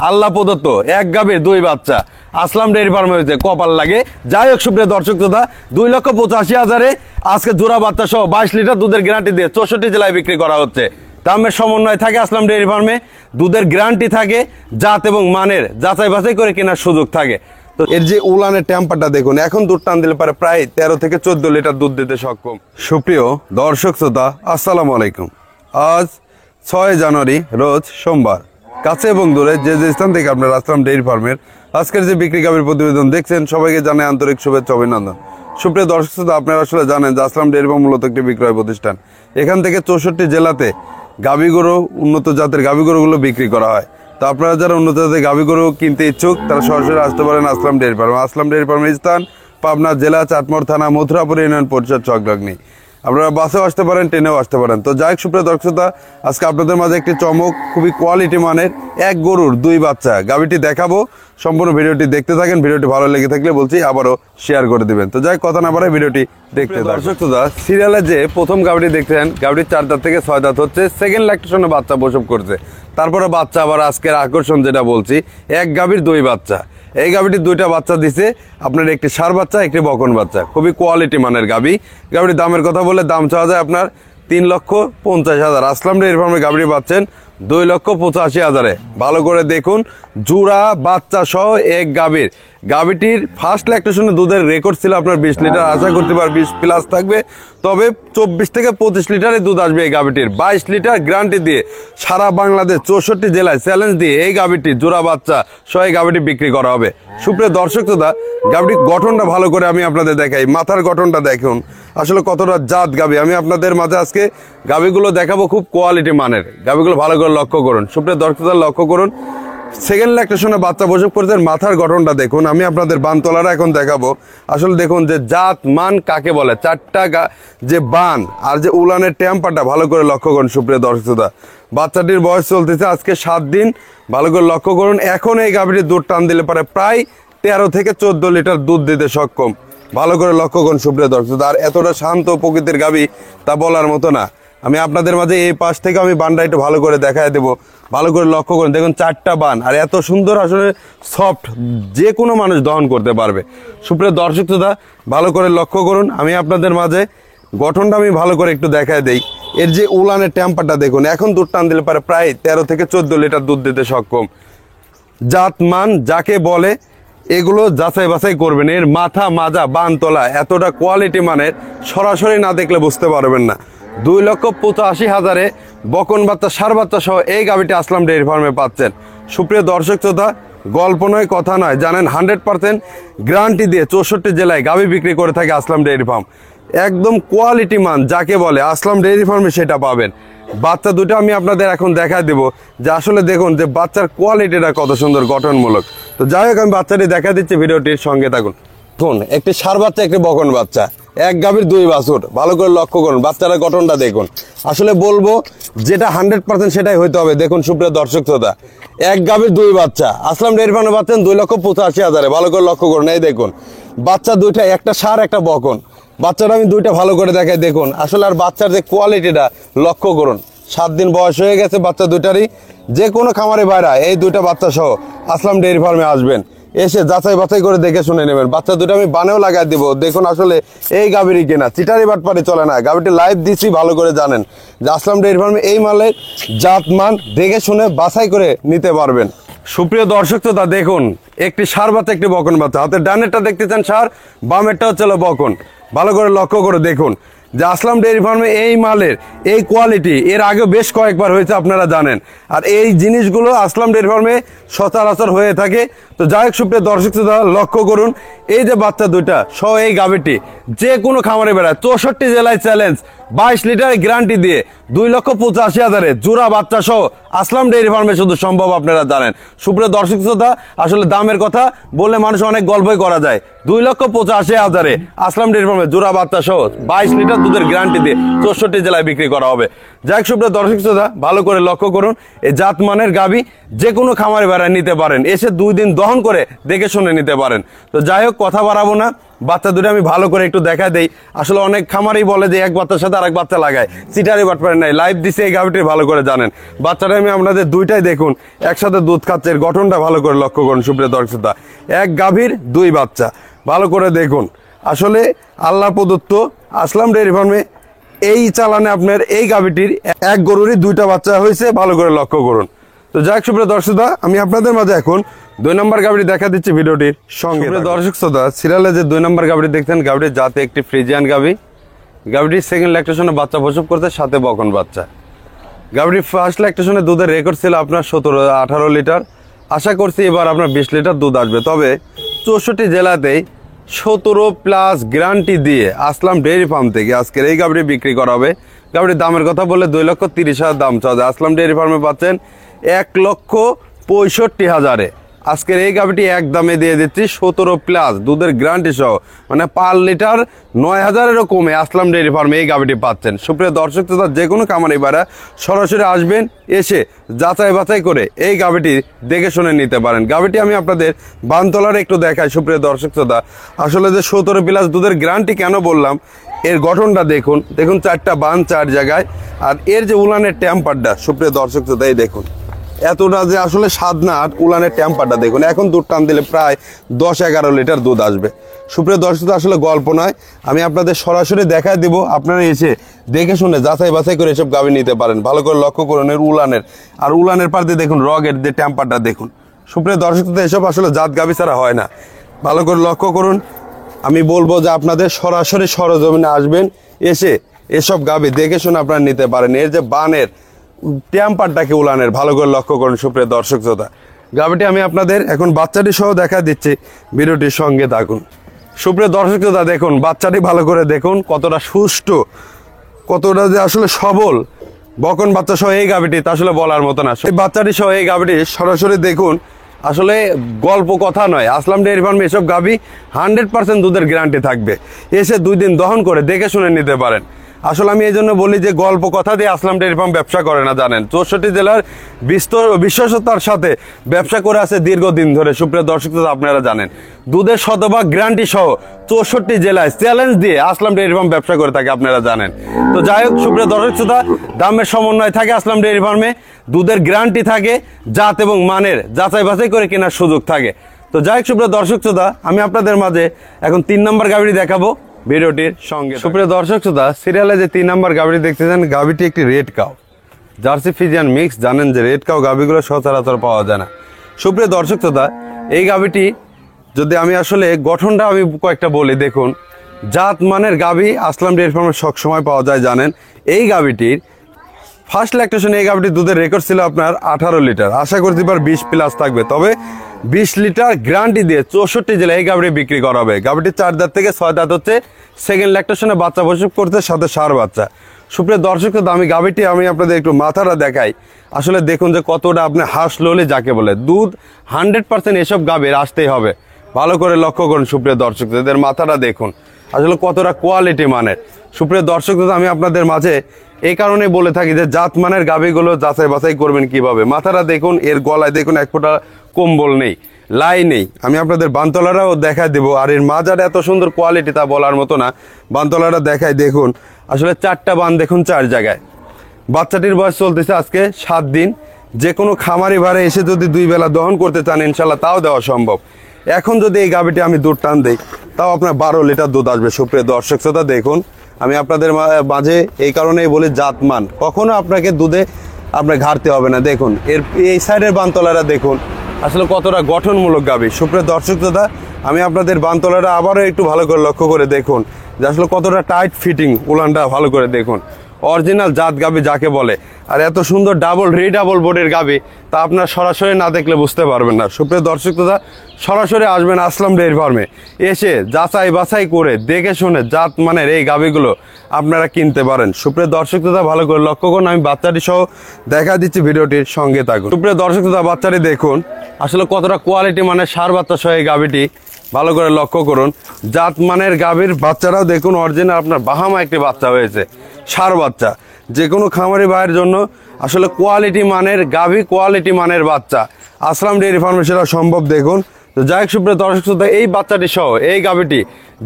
আল্লাহ প্রদত্ত এক গাভীর দুই বাচ্চা আসলাম ডেইরি ফার্মে হয়েছে, কপাল লাগে। যাই হোক সুপ্রিয় দর্শক শ্রোতা, 2,85,000 আজকে জোড়া বাচ্চা সহ 22 লিটার দুধের গ্যারান্টি দিয়ে 64 জেলায় বিক্রি করা হচ্ছে। দামের সমন্বয় থাকে আসলাম ডেইরি ফার্মে, দুধের গ্যারান্টি থাকে, জাত এবং মানের যাচাই বাছাই করে কেনার সুযোগ থাকে। তো এর যে উলানের টেম্পারটা দেখুন, এখন দুধ টান দিলে পারে প্রায় 13 থেকে 14 লিটার দুধ দিতে সক্ষম। সুপ্রিয় দর্শক শ্রোতা, আসসালামু আলাইকুম। আজ 6 জানুয়ারি রোজ সোমবার। কাছে এবং দূরে যে যে স্থান থেকে আপনারা আসলাম ডেইরি ফার্মের আজকের যে বিক্রি গাভীর প্রতিবেদন দেখছেন, সবাইকে জানাই আন্তরিক শুভেচ্ছা অভিনন্দন। সুপ্রিয় দর্শক শ্রোতা, আপনারা আসলে জানেন যে আসলাম ডেইরি ফার্ম মূলত একটি বিক্রয় প্রতিষ্ঠান। এখান থেকে 64 জেলাতে গাভী গরু, উন্নত জাতের গাভী গরুগুলো বিক্রি করা হয়। তো আপনারা যারা উন্নত জাতের গাভী গরু কিনতে ইচ্ছুক, তারা সরাসরি আসতে পারেন আসলাম ডেইরি ফার্ম। আসলাম ডেইরি ফার্মের স্থান পাবনা জেলা চাটমোহর থানা মথুরাপুর ইউনিয়ন পরিষদ সংলগ্নে। আপনারা বাসেও আসতে পারেন, ট্রেনেও আসতে পারেন। তো যাই হোক সুপ্রিয় দর্শক শ্রোতা, আজকে আপনাদের মাঝে একটি চমক, খুবই কোয়ালিটি মানের এক গরুর দুই বাচ্চা গাভীটি দেখাবো। সম্পূর্ণ ভিডিওটি দেখতে থাকেন। ভিডিওটি ভালো লেগে থাকলে বলছি আবারও শেয়ার করে দিবেন। তো যাই কথা না বাড়ায় ভিডিওটি দেখতে থাকুন। দর্শক শ্রোতা, সিরিয়ালে যে প্রথম গাভীটি দেখতেছেন, গাভীটির 4 দাঁত থেকে 6 দাঁত হচ্ছে, সেকেন্ড ল্যাকটেশনে বাচ্চা প্রসব করছে। তারপরে বাচ্চা আবার আজকের আকর্ষণ যেটা বলছি, এক গাভীর দুই বাচ্চা। এই গাভীটির দুইটা বাচ্চা দিছে আপনার, একটি ষাঁড় বাচ্চা, একটি বকন বাচ্চা। খুবই কোয়ালিটি মানের গাভী। গাভীটির দামের কথা বলে দাম চাওয়া যায় আপনার 3,50,000। আসলাম ডেইরি ফার্মে গাভীটি পাচ্ছেন 2,85,000। ভালো করে দেখুন, জোড়া বাচ্চা সহ এক গাভীর। গাভীটির ফার্স্ট ল্যাকটেশনে দুধের রেকর্ড ছিল আপনার 20 লিটার, আশা করতে পার 20 প্লাস থাকবে। তবে 24 থেকে 25 লিটারের দুধ আসবে এই গাভীটির। 22 লিটার গ্যারান্টি দিয়ে সারা বাংলাদেশ 64 জেলায় চ্যালেঞ্জ দিয়ে এই গাভীটি জোড়া বাচ্চা সহ এই গাভীটি বিক্রি করা হবে। সুপ্রিয় দর্শক শ্রোতা, গাভীটির গঠনটা ভালো করে আমি আপনাদের দেখাই। মাথার গঠনটা দেখুন আসলে কতটা জাত গাভী। আমি আপনাদের মাঝে আজকে গাভীগুলো দেখাবো, খুব কোয়ালিটি মানের গাভীগুলো। ভালো করে লক্ষ্য করুন সুপ্রিয় দর্শক শ্রোতা, লক্ষ্য করুন। সেকেন্ড ল্যাকটেশনে বাচ্চা প্রসব করেছেন, মাথার গঠনটা দেখুন। আমি আপনাদের বানতলারা এখন দেখাবো। আসলে দেখুন যে জাত মান কাকে বলে, 4টা যে বান আর যে উলানের টেম্পারটা ভালো করে লক্ষ্য করুন সুপ্রিয় দর্শক শ্রোতা। বাচ্চাটির বয়স চলতেছে আজকে 7 দিন। ভালো করে লক্ষ্য করুন। এখন এই গাভীটির দুধ টান দিলে পারে প্রায় 13 থেকে 14 লিটার দুধ দিতে সক্ষম। ভালো করে লক্ষ্য করুন সুপ্রিয় দর্শক। আর এতটা শান্ত প্রকৃতির গাভী তা বলার মতো না। আমি আপনাদের মাঝে এই পাশ থেকে আমি বানটা একটু ভালো করে দেখায় দেবো। ভালো করে লক্ষ্য করুন, দেখুন 4টা বান আর এত সুন্দর, আসলে সফট, যে কোনো মানুষ দহন করতে পারবে। সুপ্রিয় দর্শক শ্রোতা, ভালো করে লক্ষ্য করুন। আমি আপনাদের মাঝে গঠনটা আমি ভালো করে একটু দেখায় দেই। এর যে উলানের টেম্পারটা দেখুন, এখন দুধ টান দিলে পারে প্রায় 13 থেকে 14 লিটার দুধ দিতে সক্ষম। জাত মান যাকে বলে এগুলো যাচাই বাছাই করবেন। এর মাথা, মাজা, বানতলা এতটা কোয়ালিটি মানের, সরাসরি না দেখলে বুঝতে পারবেন না। 2,85,000 বকন বাচ্চা, ষাঁড় বাচ্চা সহ এই গাভীটি আসলাম ডেইরি ফার্মে পাচ্ছেন। সুপ্রিয় দর্শক শ্রোতা, গল্প নয় কথা নয়, জানেন 100% গ্যারান্টি দিয়ে 64 জেলায় গাভী বিক্রি করে থাকে আসলাম ডেইরি ফার্ম। একদম কোয়ালিটি মান যাকে বলে আসলাম ডেইরি ফার্মে সেটা পাবেন। বাচ্চা দুটো আমি আপনাদের এখন দেখায় দেবো যে আসলে দেখুন যে বাচ্চার কোয়ালিটিটা কত সুন্দর, গঠনমূলক। তো যাই হোক আমি বাচ্চাটি দেখা দিচ্ছি, ভিডিওটির সঙ্গে থাকুন। দেখুন একটি ষাঁড় বাচ্চা, একটি বকন বাচ্চা, এক গাভীর দুই বাছুর। ভালো করে লক্ষ্য করুন, বাচ্চাটার গঠনটা দেখুন। আসলে বলবো যেটা 100% সেটাই হইতে হবে। দেখুন সুপ্রিয় দর্শক শ্রোতা, এক গাভীর দুই বাচ্চা আসলাম ডেইরি ফার্মে পাচ্ছেন 2,85,000। ভালো করে লক্ষ্য করুন, এই দেখুন বাচ্চা দুইটা, একটা ষাঁড় একটা বকন। বাচ্চাটা আমি দুইটা ভালো করে দেখাই দেখুন। আসলে আর বাচ্চার যে কোয়ালিটিটা লক্ষ্য করুন। 7 দিন বয়স হয়ে গেছে বাচ্চা দুইটারই। যে কোনো খামারে বাইরা এই দুইটা বাচ্চা সহ আসলাম ডেইরি ফার্মে আসবেন, এসে যাচাই বাছাই করে দেখে শুনে নেবেন। বাচ্চা দুটো আমি বানেও লাগাই দিব। দেখুন আসলে এই গাভীরই কেনা, চিটারি বাটপারি চলে না। গাভীটি লাইভ দিচ্ছি, ভালো করে জানেন যে আসলাম ডেইরি ফার্মে এই মালের জাত মান দেখে শুনে বাছাই করে নিতে পারবেন। সুপ্রিয় দর্শক তো দেখুন একটি ষাঁড় বাচ্চা, একটি বকন বাচ্চা। হাতের ডানেরটা দেখতেছেন ষাঁড়, বামেরটা হচ্ছে বকন। ভালো করে লক্ষ্য করে দেখুন যে আসলাম ডেইরি ফার্মে এই মালের এই কোয়ালিটি এর আগে বেশ কয়েকবার হয়েছে, আপনারা জানেন। আর এই জিনিসগুলো আসলাম ডেইরি ফার্মে সচরাচর হয়ে থাকে। তো যাই হোক সুপ্রিয় দর্শক লক্ষ্য করুন, এই যে বাচ্চা দুইটা সহ এই গাভীটি যে কোনো খামারে বেড়ায় 64 জেলায় চ্যালেঞ্জ, 22 লিটার গ্যারান্টি দিয়ে 2,85,000 জোড়া বাচ্চা সহ আসলাম ডেইরি ফার্মে শুধু সম্ভব, আপনারা জানেন। সুপ্রিয় দর্শক শ্রোতা, আসলে দামের কথা বললে মানুষ অনেক গল্পই করা যায়। 2,85,000 আসলাম ডেইরি ফার্মে জোড়া বাচ্চা সহ 22 লিটার দুধের গ্যারান্টি দিয়ে 64 জেলায় বিক্রি করা হবে। যাই হোক সুপ্রিয় দর্শক শ্রোতা, ভালো করে লক্ষ্য করুন, এই জাত মানের গাভী যে কোনো খামারে বেড়ায় নিতে পারেন, এসে 2 দিন দহন করে দেখে শুনে নিতে পারেন। তো যাই হোক কথা বাড়াবো না, বাচ্চা দুটো আমি ভালো করে একটু দেখা দেই। আসলে অনেক খামারই বলে যে এক বাচ্চার সাথে আরেক বাচ্চা লাগায়, চিটারি বাটপারে নাই, লাইভ দিছে এই গাভিটি ভালো করে জানেন। বাচ্চাটা আমি আপনাদের দুইটাই দেখুন একসাথে দুধ খাচ্ছে, এর গঠনটা ভালো করে লক্ষ্য করুন সুপ্রিয় দর্শক। এক গাভীর দুই বাচ্চা, ভালো করে দেখুন। আসলে আল্লাহ প্রদত্ত আসলাম ডেয়ারি ফার্মে এই চালানে আপনার এই গাভীটির এক গরুরই দুইটা বাচ্চা হয়েছে, ভালো করে লক্ষ্য করুন। তো যাক সুপ্রিয় দর্শক, আমি আপনাদের মাঝে এখন 2 নম্বর গাভীটি দেখা দিচ্ছি ভিডিওটির সঙ্গে। দর্শক শ্রোতা, সিরিয়ালে যে 2 নম্বর গাভীটি দেখছেন, গাভীটির জাতে একটি ফ্রিজিয়ান গাভী। গাভীটির সেকেন্ড ল্যাকটেশনে বাচ্চা প্রসব করতে, সাথে বকন বাচ্চা। গাভীটির ফার্স্ট ল্যাকটেশনে দুধের রেকর্ড ছিল আপনার 17-18 লিটার। আশা করছি এবার আপনার 20 লিটার দুধ আসবে। তবে 64 জেলাতেই 17+ গ্যারান্টি দিয়ে আসলাম ডেয়ারি ফার্ম থেকে আজকের এই গাভীটি বিক্রি করা হবে। গাভীটির দামের কথা বলে 2,30,000 দাম চাওয়া। আসলাম ডেয়ারি ফার্মে পাচ্ছেন 1,65,000-এ। আজকের এই গাভীটি এক দামে দিয়ে দিচ্ছি 17+ দুধের গ্যারান্টি সহ, মানে পার লিটার 9,000-এরও কমে আসলাম ডেয়ারি ফার্মে এই গাভীটি পাচ্ছেন। সুপ্রিয় দর্শক, যে কোনো কামারি ভাইরা সরাসরি আসবেন, এসে যাচাই বাছাই করে এই গাভীটি দেখে শুনে নিতে পারেন। গাভীটি আমি আপনাদের বানতলার একটু দেখাই সুপ্রিয় দর্শক। আসলে যে 17+ দুধের গ্যারান্টি কেন বললাম, এর গঠনটা দেখুন, দেখুন 4টা বান 4 জায়গায়। আর এর যে উলানের টেম্পারটা সুপ্রিয় দর্শক, এই দেখুন এতটা যে আসলে স্বাদ না, আর উলানের টেম্পারটা দেখুন। এখন দুধ টান দিলে প্রায় 10-11 লিটার দুধ আসবে। সুপ্রিয় দর্শক, আসলে গল্প নয়, আমি আপনাদের সরাসরি দেখায় দিব। আপনারা এসে দেখে শুনে যাচাই বাছাই করে এসব গাভী নিতে পারেন। ভালো করে লক্ষ্য করুন এর উলানের, আর উলানের পার দিয়ে দেখুন রগের যে টেম্পারটা দেখুন। সুপ্রিয় দর্শক, এসব আসলে জাত গাভী ছাড়া হয় না। ভালো করে লক্ষ্য করুন। আমি বলবো যে আপনাদের সরাসরি সরজমিনে আসবেন, এসে এসব গাভী দেখে শুনে আপনারা নিতে পারেন। এর যে বানের টেম্পারটাকে উলানের ভালো করে লক্ষ্য করুন সুপ্রিয় দর্শক শ্রোতা। গাভীটি আমি আপনাদের এখন বাচ্চাটি সহ দেখা দিচ্ছি, ভিডিওটির সঙ্গে থাকুন। সুপ্রিয় দর্শক শ্রোতা, দেখুন বাচ্চাটি ভালো করে দেখুন, কতটা সুষ্ঠু, কতটা যে আসলে সবল। বকন বাচ্চা সহ এই গাভীটি তা আসলে বলার মতো না। এই বাচ্চাটি সহ এই গাভীটি সরাসরি দেখুন, আসলে গল্প কথা নয়। আসলাম ডেয়ারি ফার্মে এসব গাভী 100% দুধের গ্যারান্টি থাকবে। এসে 2 দিন দহন করে দেখে শুনে নিতে পারেন। আসলে আমি এই জন্য বলি যে গল্প কথা দিয়ে আসলাম ডেয়ারি ফার্ম ব্যবসা করে না, জানেন 64 জেলার বিশ্বস্ততার সাথে ব্যবসা করে আছে দীর্ঘদিন ধরে। সুপ্রিয় দর্শক, আপনারা জানেন দুধের শতভাগ গ্যারান্টি সহ 64 জেলায় চ্যালেঞ্জ দিয়ে আসলাম ডেয়ারি ফার্ম ব্যবসা করে থাকে, আপনারা জানেন। তো যাই হোক সুপ্রিয় দর্শক, দামের সমন্বয় থাকে আসলাম ডেয়ারি ফার্মে, দুধের গ্যারান্টি থাকে, জাত এবং মানের যাচাই বাছাই করে কেনার সুযোগ থাকে। তো যাই হোক সুপ্রিয় দর্শক, আমি আপনাদের মাঝে এখন 3 নম্বর গাভীটি দেখাবো ভিডিওটির সঙ্গে। সুপ্রিয় দর্শক, সিরিয়ালে যে 3 নম্বর গাভীটি দেখতেছেন, গাভীটি একটি red cow jersey Friesian mix. জানেন যে রেড কাউ গাভীগুলো সচরাচর পাওয়া যায় না। সুপ্রিয় দর্শক, এই গাভীটি যদি আমি আসলে গঠনটা আমি কয়েকটা বলি, দেখুন জাত মানের গাভী আসলাম ডেয়ারি ফার্মে সবসময় পাওয়া যায়। জানেন এই গাভীটির ফার্স্ট ল্যাকটেশনে এই গাভীটির দুধের রেকর্ড ছিল আপনার 18 লিটার। আশা করতে পার 20+ থাকবে। তবে 20 লিটার গ্যারান্টি দিয়ে 64 জেলায় এই গাভীটি বিক্রি করা হবে। গাভীটির 4 দাঁত থেকে 6 দাঁত হচ্ছে, সেকেন্ড ল্যাকটেশনে বাচ্চা প্রসব করতে, সাথে ষাঁড় বাচ্চা। সুপ্রিয় দর্শক, আমি গাভীটি আমি আপনাদের একটু মাথাটা দেখাই। আসলে দেখুন যে কতটা আপনি হাঁস লোলে যাকে বলে, দুধ 100% এসব গাভীর আসতেই হবে। ভালো করে লক্ষ্য করুন সুপ্রিয় দর্শক, এদের মাথাটা দেখুন আসলে কতটা কোয়ালিটি মানের। সুপ্রিয় দর্শক, আমি আপনাদের মাঝে এই কারণে বলে থাকি যে জাত মানের গাভীগুলো যাচাই বাছাই করবেন কিভাবে। মাথাটা দেখুন, এর গলায় দেখুন 1 ফোঁটা কম্বল নেই, লাই নেই। আমি আপনাদের বানতলারাও দেখাই দেবো। আর এর মাজার এত সুন্দর কোয়ালিটি তা বলার মতো না। বানতলারা দেখাই দেখুন, আসলে 4টা বান দেখুন 4 জায়গায়। বাচ্চাটির বয়স চলতেছে আজকে 7 দিন। যে কোনো খামারি ভাড়ে এসে যদি 2 বেলা দহন করতে চান, ইনশাল্লাহ তাও দেওয়া সম্ভব। এখন যদি এই গাভীটি আমি দুধ টান দেই, তাও আপনার 12 লিটার দুধ আসবে। সুপ্রিয় দর্শক, দেখুন আমি আপনাদের মাঝে এই কারণেই বলি জাতমান কখনো আপনাকে দুধে আপনার ঘাটতে হবে না। দেখুন এর এই সাইডের বানতলারা দেখুন আসলে কতটা গঠনমূলক গাভী। সুপ্রিয় দর্শক, আমি আপনাদের বানতলারা আবারও একটু ভালো করে লক্ষ্য করে দেখুন যে আসলে কতটা টাইট ফিটিং, উলানটা ভালো করে দেখুন। অরিজিনাল জাত গাভী যাকে বলে। আর এত সুন্দর ডাবল বোর্ডের গাভী তা আপনার সরাসরি না দেখলে বুঝতে পারবেন না। সুপ্রিয় দর্শক, সরাসরি আসবেন আসলাম ডেয়ারি ফার্মে, এসে যাচাই বাছাই করে দেখে শুনে জাত মানের এই গাভীগুলো আপনারা কিনতে পারেন। সুপ্রিয় দর্শক, ভালো করে লক্ষ্য করুন, আমি বাচ্চাটি সহ দেখা দিচ্ছি, ভিডিওটির সঙ্গে থাকুন। সুপ্রিয় দর্শক, বাচ্চাটি দেখুন আসলে কতটা কোয়ালিটি মানের ষাঁড় বাচ্চা সহ এই গাভীটি ভালো করে লক্ষ্য করুন। জাত মানের গাভীর বাচ্চারাও দেখুন অরিজিনাল আপনার বাহামা একটি বাচ্চা হয়েছে, ষাঁড় বাচ্চা। যে কোনো খামারি ভাইয়ের জন্য আসলে কোয়ালিটি মানের গাভী, কোয়ালিটি মানের বাচ্চা আসলাম ডেয়ারি ফার্মে সেটা সম্ভব। দেখুন তো যাই হোক সুপ্রিয় দর্শক শ্রোতা, এই বাচ্চাটি সহ এই গাভীটি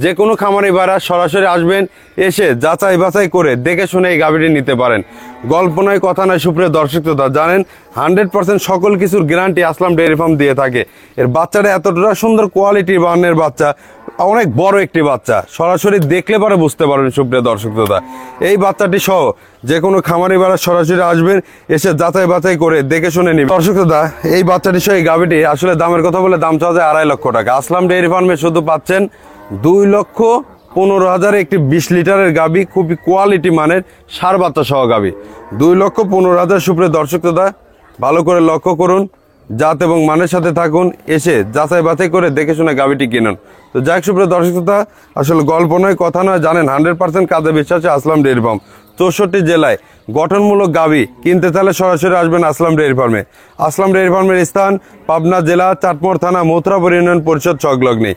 যে কোনো খামারি ভাড়া সরাসরি আসবেন, এসে যাচাই বাছাই করে দেখে শুনে এই গাভীটি নিতে পারেন। গল্প নয় কথা নয় সুপ্রিয় দর্শক শ্রোতা, জানেন 100% সকল কিছুর গ্যারান্টি আসলাম ডেয়ারি ফার্ম দিয়ে থাকে। এর বাচ্চাটা এতটা সুন্দর কোয়ালিটির বান্নের বাচ্চা, অনেক বড় একটি বাচ্চা, সরাসরি দেখলে পরে বুঝতে পারবেন সুপ্রিয় দর্শক শ্রোতা। এই বাচ্চাটি সহ যে কোনো খামারি ভাড়া সরাসরি আসবেন, এসে যাচাই বাছাই করে দেখে শুনে নিবেন। দর্শক শ্রোতা, এই বাচ্চাটি সহ এই গাভীটি আসলে দামের কথা বলে দাম চাওয়া যায় 2.5 লক্ষ টাকা। আসলাম ডেয়ারি ফার্মে শুধু পাচ্ছেন 2,15,000 একটি 20 লিটারের গাভী, খুবই কোয়ালিটি মানের সার বাচ্চা সহ গাভী। 2,15,000 সুপ্রিয় দর্শক শ্রোতা, ভালো করে লক্ষ্য করুন, জাত এবং মানের সাথে থাকুন, এসে যাচাই বাছাই করে দেখে শুনে গাভীটি কিনুন। তো যাই হোক সুপ্রিয় দর্শক শ্রোতা, আসলে গল্প নয় কথা নয়, জানেন 100% কাজে বিশ্বাসে আসলাম ডেয়ারি ফার্ম। 64 জেলায় গঠনমূলক গাভী কিনতে চাইলে সরাসরি আসবেন আসলাম ডেয়ারি ফার্মে। আসলাম ডেয়ারি ফার্মের স্থান পাবনা জেলা চাটমোহর থানা মথুরাপুর ইউনিয়ন পরিষদ সংলগ্নে।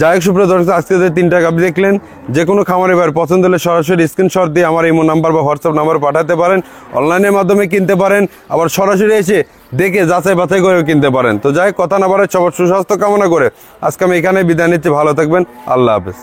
যাই হোক সুপ্রিয় দর্শক, আজকে যে 3টা গাভী দেখলেন, যে কোনো খামারে ভাইয়ের পছন্দ হলে সরাসরি স্ক্রিনশট দিয়ে আমার ইমো নাম্বার বা হোয়াটসঅ্যাপ নাম্বার পাঠাতে পারেন। অনলাইনের মাধ্যমে কিনতে পারেন, আবার সরাসরি এসে দেখে যাচাই বাছাই করেও কিনতে পারেন। তো যাই হোক কথা না বাড়ায় সবার সুস্বাস্থ্য কামনা করে আজকে আমি এখানে বিদায় নিচ্ছি। ভালো থাকবেন, আল্লাহ হাফেজ।